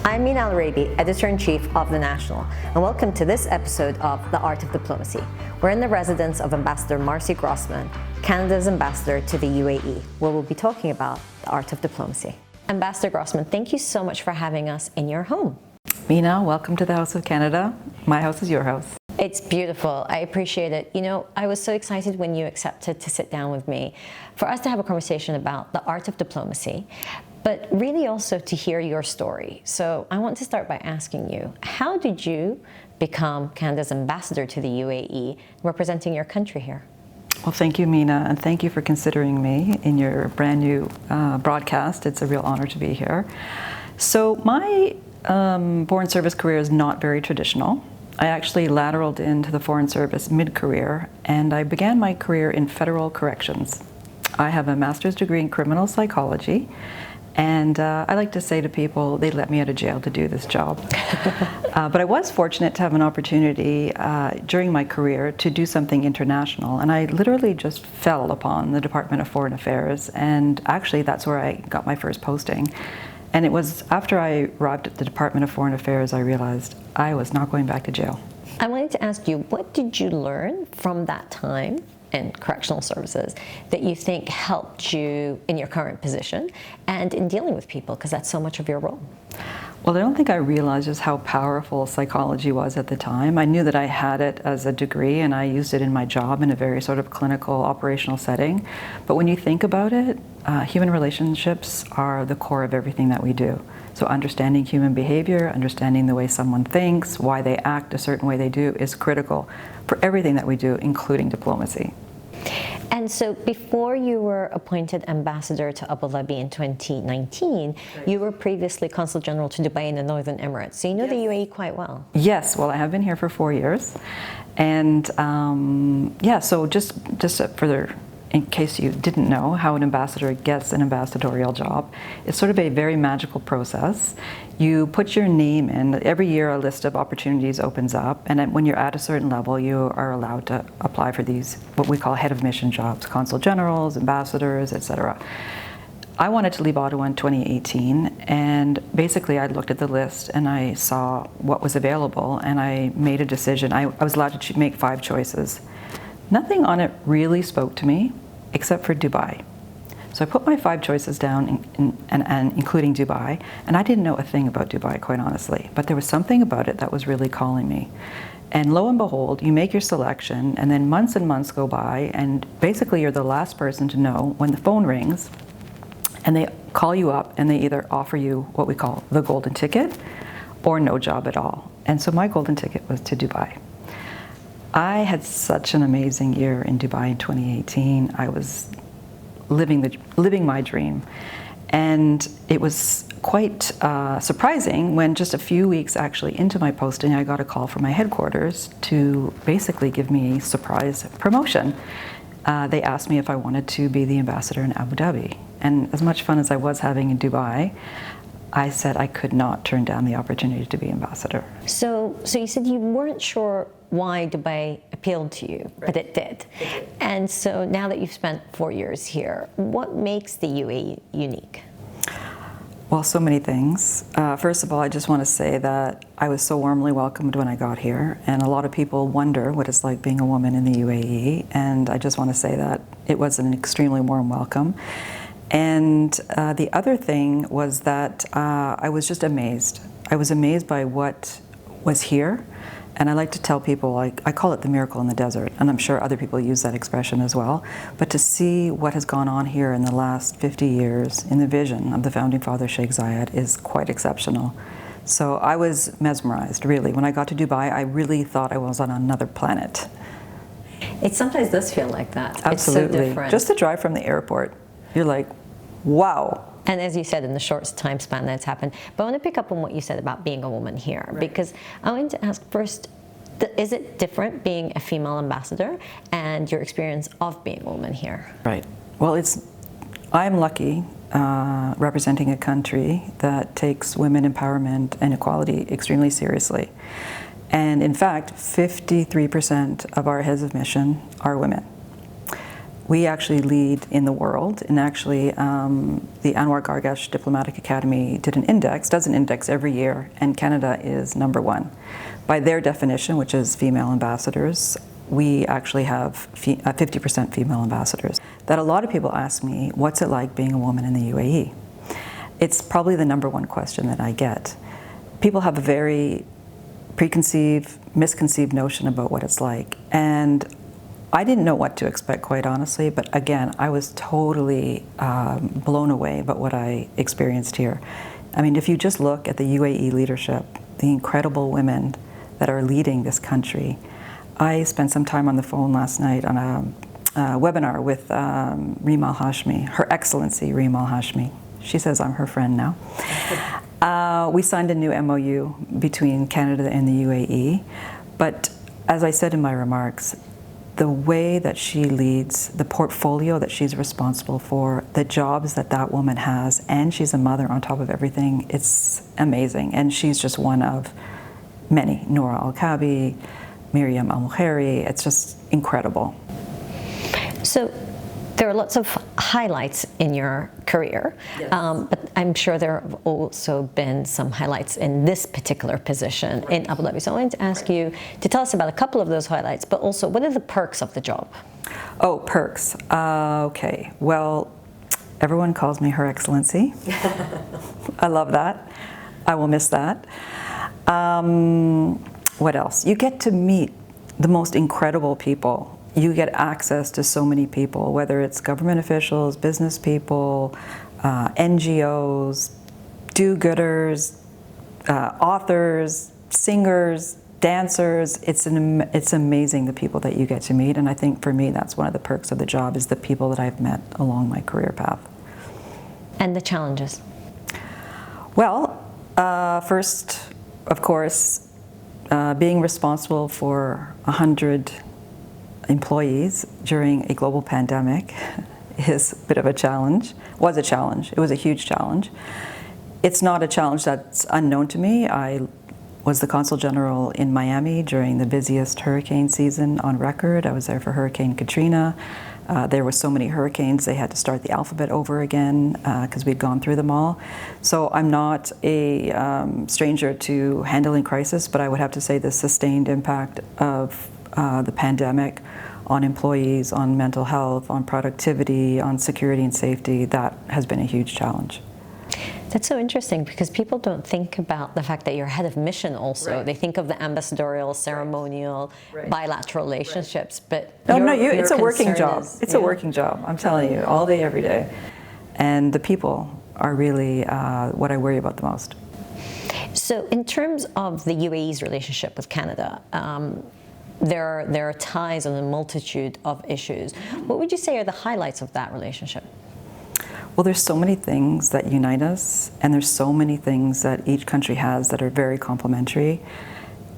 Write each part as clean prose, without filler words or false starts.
I'm Mina Al-Rabi, Editor-in-Chief of The National, and welcome to this episode of The Art of Diplomacy. We're in the residence of Ambassador Marcy Grossman, Canada's ambassador to the UAE, where we'll be talking about the art of diplomacy. Ambassador Grossman, thank you so much for having us in your home. Mina, welcome to the House of Canada. My house is your house. It's beautiful. I appreciate it. You know, I was so excited when you accepted to sit down with me for us to have a conversation about the art of diplomacy, but really also to hear your story. So I want to start by asking you, how did you become Canada's ambassador to the UAE, representing your country here? Well, thank you, Mina, and thank you for considering me in your brand new broadcast. It's a real honor to be here. So my Foreign Service career is not very traditional. I actually lateraled into the Foreign Service mid-career, and I began my career in federal corrections. I have a master's degree in criminal psychology, and I like to say to people, they let me out of jail to do this job. But I was fortunate to have an opportunity during my career to do something international, and I literally just fell upon the Department of Foreign Affairs, and actually that's where I got my first posting. And it was after I arrived at the Department of Foreign Affairs I realized I was not going back to jail. I wanted to ask you, what did you learn from that time in correctional services that you think helped you in your current position and in dealing with people, because that's so much of your role? Well, I don't think I realized just how powerful psychology was at the time. I knew that I had it as a degree and I used it in my job in a very sort of clinical, operational setting. But when you think about it, human relationships are the core of everything that we do. So understanding human behavior, understanding the way someone thinks, why they act a certain way they do is critical for everything that we do, including diplomacy. And so before you were appointed ambassador to Abu Dhabi in 2019, right, you were previously Consul General to Dubai in the Northern Emirates. So you know, yes, the UAE quite well. Yes, well, I have been here for 4 years. And yeah, so just further, in case you didn't know how an ambassador gets an ambassadorial job, it's sort of a very magical process. You put your name in. Every year a list of opportunities opens up, and then when you're at a certain level, you are allowed to apply for these, what we call head of mission jobs, consul generals, ambassadors, etc. I wanted to leave Ottawa in 2018, and basically I looked at the list and I saw what was available, and I made a decision. I was allowed to make 5 choices. Nothing on it really spoke to me, except for Dubai. So I put my 5 choices down, and including Dubai, and I didn't know a thing about Dubai, quite honestly, but there was something about it that was really calling me. And lo and behold, you make your selection, and then months and months go by, and basically you're the last person to know when the phone rings, and they call you up, and they either offer you what we call the golden ticket, or no job at all. And so my golden ticket was to Dubai. I had such an amazing year in Dubai in 2018. I was living my dream. And it was quite surprising when just a few weeks actually into my posting, I got a call from my headquarters to basically give me a surprise promotion. They asked me if I wanted to be the ambassador in Abu Dhabi. And as much fun as I was having in Dubai, I said I could not turn down the opportunity to be ambassador. So you said you weren't sure why Dubai appealed to you, right, but it did. And so now that you've spent 4 years here, what makes the UAE unique? Well, so many things. First of all, I just want to say that I was so warmly welcomed when I got here, and a lot of people wonder what it's like being a woman in the UAE, and I just want to say that it was an extremely warm welcome. And the other thing was that I was just amazed. I was amazed by what was here. And I like to tell people, I call it the miracle in the desert, and I'm sure other people use that expression as well. But to see what has gone on here in the last 50 years in the vision of the founding father, Sheikh Zayed, is quite exceptional. So I was mesmerized, really. When I got to Dubai, I really thought I was on another planet. It sometimes does feel like that. Absolutely. It's so different. Just to drive from the airport, you're like, wow. And as you said, in the short time span that's happened. But I want to pick up on what you said about being a woman here, right, because I wanted to ask first, is it different being a female ambassador and your experience of being a woman here? Right. Well, I'm lucky representing a country that takes women empowerment and equality extremely seriously. And in fact, 53% of our heads of mission are women. We actually lead in the world, and actually the Anwar Gargash Diplomatic Academy does an index every year, and Canada is #1. By their definition, which is female ambassadors, we actually have 50% female ambassadors. That a lot of people ask me, what's it like being a woman in the UAE? It's probably the #1 question that I get. People have a very misconceived notion about what it's like. And I didn't know what to expect, quite honestly, but again, I was totally blown away by what I experienced here. I mean, if you just look at the UAE leadership, the incredible women that are leading this country. I spent some time on the phone last night on a webinar with Reem Al Hashmi, Her Excellency Reem Al Hashmi. She says I'm her friend now. We signed a new MOU between Canada and the UAE, but as I said in my remarks, the way that she leads, the portfolio that she's responsible for, the jobs that that woman has, and she's a mother on top of everything, it's amazing. And she's just one of many. Noura Al-Kabi, Miriam Al-Mukhari, it's just incredible. So there are lots of highlights in your career, yes. But I'm sure there have also been some highlights in this particular position in Abu Dhabi. So I wanted to ask you to tell us about a couple of those highlights, but also what are the perks of the job? Oh, perks. Okay. Well, everyone calls me Her Excellency. I love that. I will miss that. What else? You get to meet the most incredible people. You get access to so many people, whether it's government officials, business people, NGOs, do-gooders, authors, singers, dancers. It's amazing the people that you get to meet, and I think for me that's one of the perks of the job, is the people that I've met along my career path. And the challenges? Well, first, of course, being responsible for 100 employees during a global pandemic is a bit of a challenge. Was a challenge. It was a huge challenge. It's not a challenge that's unknown to me. I was the Consul General in Miami during the busiest hurricane season on record. I was there for Hurricane Katrina. There were so many hurricanes, they had to start the alphabet over again because we'd gone through them all. So I'm not a stranger to handling crisis, but I would have to say the sustained impact of the pandemic on employees, on mental health, on productivity, on security and safety, that has been a huge challenge. That's so interesting because people don't think about the fact that you're head of mission also. Right. They think of the ambassadorial, ceremonial, right. bilateral relationships, but it's a working job. It's a working job, I'm telling you, all day, every day. And the people are really what I worry about the most. So in terms of the UAE's relationship with Canada, there are ties on a multitude of issues. What would you say are the highlights of that relationship? Well, there's so many things that unite us, and there's so many things that each country has that are very complementary.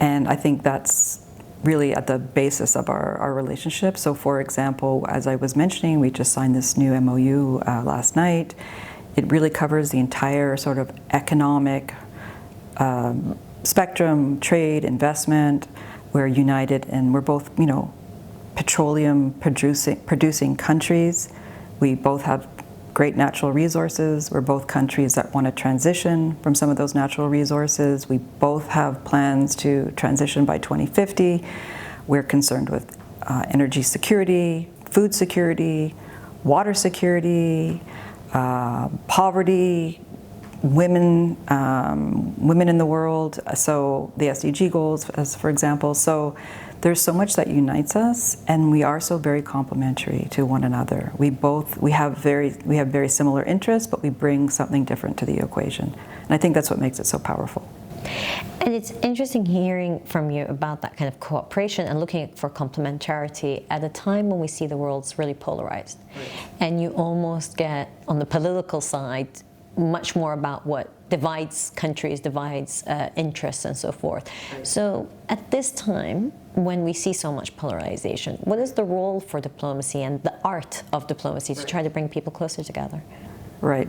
And I think that's really at the basis of our relationship. So for example, as I was mentioning, we just signed this new MOU last night. It really covers the entire sort of economic spectrum, trade, investment. We're united, and we're both, petroleum producing countries. We both have great natural resources. We're both countries that want to transition from some of those natural resources. We both have plans to transition by 2050. We're concerned with energy security, food security, water security, poverty, women in the world, so the SDG goals, as for example. So there's so much that unites us, and we are so very complementary to one another. We have very similar interests, but we bring something different to the equation. And I think that's what makes it so powerful. And it's interesting hearing from you about that kind of cooperation and looking for complementarity at a time when we see the world's really polarized. Right. And you almost get, on the political side, much more about what divides countries, divides interests, and so forth. Right. So at this time, when we see so much polarization, what is the role for diplomacy and the art of diplomacy to try to bring people closer together? Right.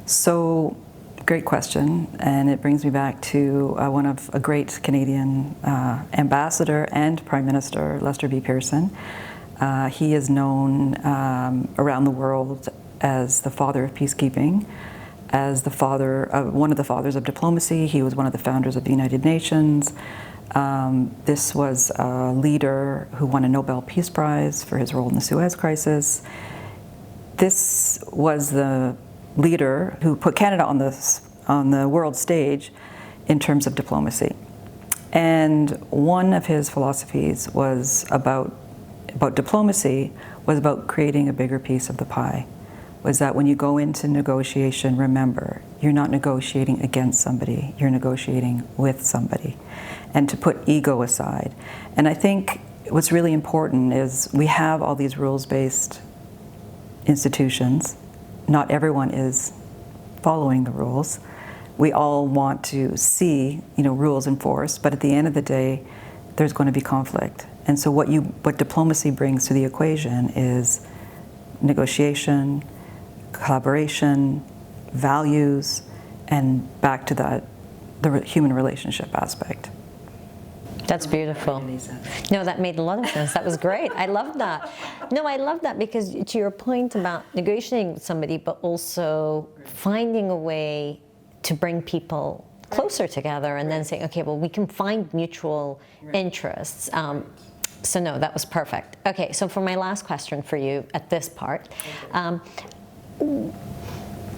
So, great question, and it brings me back to a great Canadian ambassador and Prime Minister, Lester B. Pearson. He is known around the world as the father of peacekeeping, as the father of, one of the fathers of diplomacy. He was one of the founders of the United Nations. This was a leader who won a Nobel Peace Prize for his role in the Suez Crisis. This was the leader who put Canada on the world stage in terms of diplomacy. And one of his philosophies was about diplomacy, was about creating a bigger piece of the pie. Was that when you go into negotiation, remember, you're not negotiating against somebody, you're negotiating with somebody. And to put ego aside. And I think what's really important is we have all these rules-based institutions. Not everyone is following the rules. We all want to see, rules enforced, but at the end of the day, there's going to be conflict. And so what diplomacy brings to the equation is negotiation, collaboration, values, and back to the human relationship aspect. That's beautiful. No, that made a lot of sense. That was great. I love that. No, I love that because to your point about negotiating with somebody, but also finding a way to bring people closer together and then saying, okay, well, we can find mutual interests. So no, that was perfect. Okay, so for my last question for you at this part,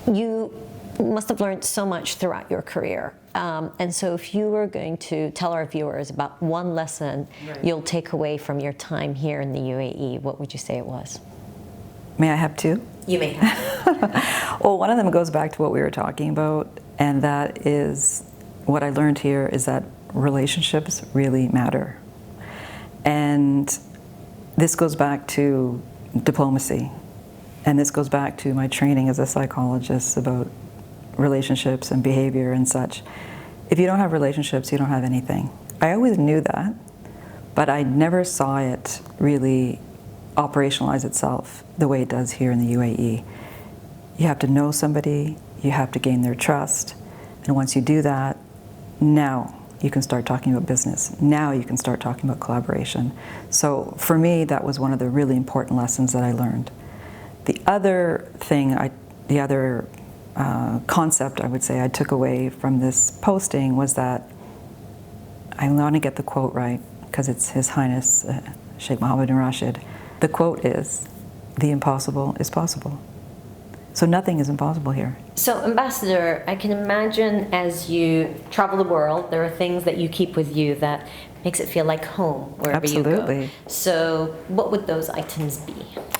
you must have learned so much throughout your career. And so if you were going to tell our viewers about one lesson you'll take away from your time here in the UAE, what would you say it was? May I have two? You may have. Well, one of them goes back to what we were talking about, and that is what I learned here is that relationships really matter. And this goes back to diplomacy. And this goes back to my training as a psychologist about relationships and behavior and such. If you don't have relationships, you don't have anything. I always knew that, but I never saw it really operationalize itself the way it does here in the UAE. You have to know somebody, you have to gain their trust, and once you do that, now you can start talking about business. Now you can start talking about collaboration. So for me, that was one of the really important lessons that I learned. The other thing, concept I would say I took away from this posting was that, I want to get the quote right, because it's His Highness Sheikh Mohammed bin Rashid. The quote is, "The impossible is possible." So nothing is impossible here. So Ambassador, I can imagine as you travel the world, there are things that you keep with you that makes it feel like home wherever you go. Absolutely. So what would those items be?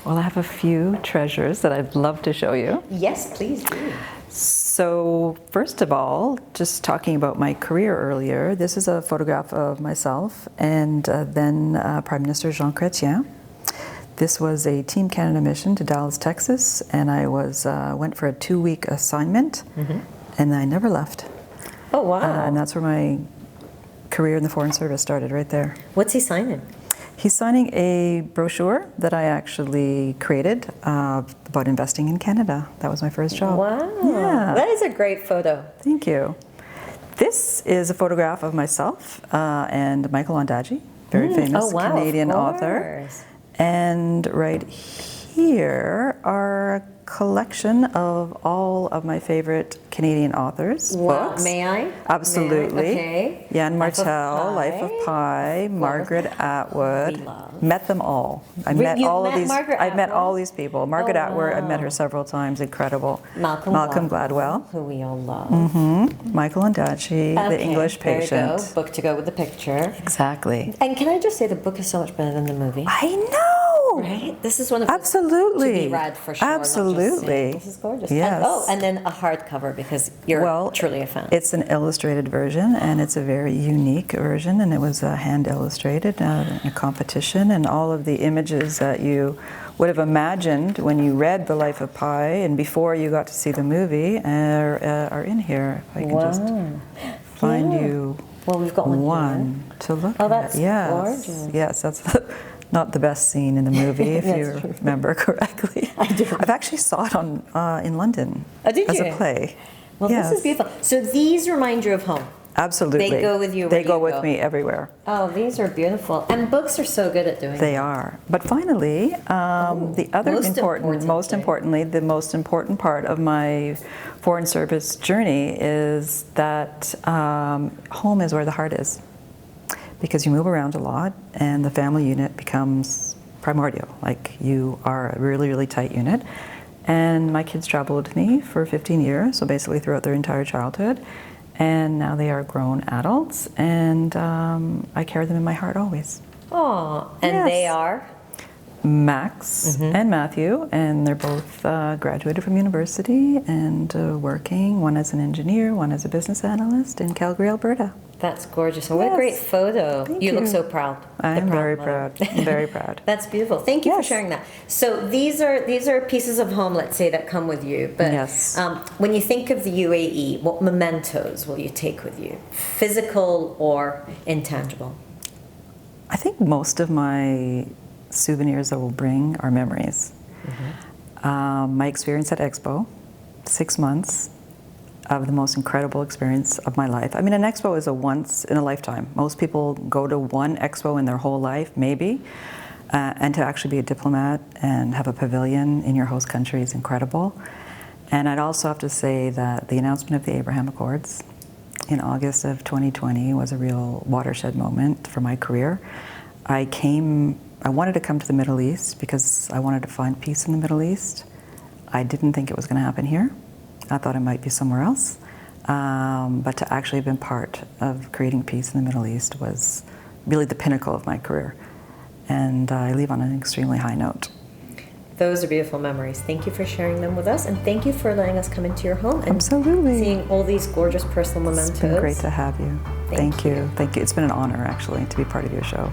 Well, I have a few treasures that I'd love to show you. Yes, please do. So first of all, just talking about my career earlier, this is a photograph of myself and then Prime Minister Jean Chrétien. This was a Team Canada mission to Dallas, Texas, and I went for a 2-week assignment, and I never left. Oh, wow. And that's where my career in the Foreign Service started, right there. What's he signing? He's signing a brochure that I actually created about investing in Canada. That was my first job. Wow. Yeah. That is a great photo. Thank you. This is a photograph of myself and Michael Ondaatje, very famous Canadian author. And right here are a collection of all of my favorite Canadian authors' books. May I? Absolutely. May I? Okay. Jan Martel, Life of Pi, Margaret Atwood. Met them all. I met all these people. Margaret Atwood, I met her several times. Incredible. Malcolm Gladwell, who we all love. Michael Ondaatje, The English Patient. There you go. Book to go with the picture. Exactly. And can I just say the book is so much better than the movie? I know. Right? This is one of those to be read for sure. Absolutely. This is gorgeous. Yes. And then a hardcover because you're truly a fan. It's an illustrated version, and it's a very unique version, and it was hand illustrated in a competition, and all of the images that you would have imagined when you read The Life of Pi and before you got to see the movie are in here. If I can just find you we've got one to look at. Oh, that's gorgeous. Yes, that's not the best scene in the movie, if you remember correctly. I do. I've actually saw it in London Did as you? a play. Well, yes. This is beautiful. So these remind you of home. Absolutely. They go with you They where go you with go. me everywhere. Oh, these are beautiful. And books are so good at doing They that. are. But finally, the other most importantly, the most important part of my Foreign Service journey is that home is where the heart is. Because you move around a lot and the family unit becomes primordial. Like you are a really, really tight unit. And my kids traveled with me for 15 years, so basically throughout their entire childhood. And now they are grown adults, and I carry them in my heart always. Oh, and Yes. they are? Max and Matthew, and they're both graduated from university and working, one as an engineer, one as a business analyst in Calgary, Alberta. That's gorgeous. And what a Yes. great photo. Thank You look you. so proud. I'm The very mother. proud. I'm very proud. That's beautiful. Thank you for Yes. sharing that. So these are pieces of home, let's say, that come with you. But Yes. when you think of the UAE, what mementos will you take with you? Physical or intangible? I think most of my souvenirs I will bring are memories. My experience at Expo, 6 months of the most incredible experience of my life. I mean, an Expo is a once in a lifetime. Most people go to one Expo in their whole life, maybe. And to actually be a diplomat and have a pavilion in your host country is incredible. And I'd also have to say that the announcement of the Abraham Accords in August of 2020 was a real watershed moment for my career. I wanted to come to the Middle East because I wanted to find peace in the Middle East. I didn't think it was going to happen here. I thought it might be somewhere else. But to actually have been part of creating peace in the Middle East was really the pinnacle of my career. And I leave on an extremely high note. Those are beautiful memories. Thank you for sharing them with us, and thank you for letting us come into your home and Absolutely. seeing all these gorgeous personal mementos. It's been great to have you. Thank you. Thank you. It's been an honor, actually, to be part of your show.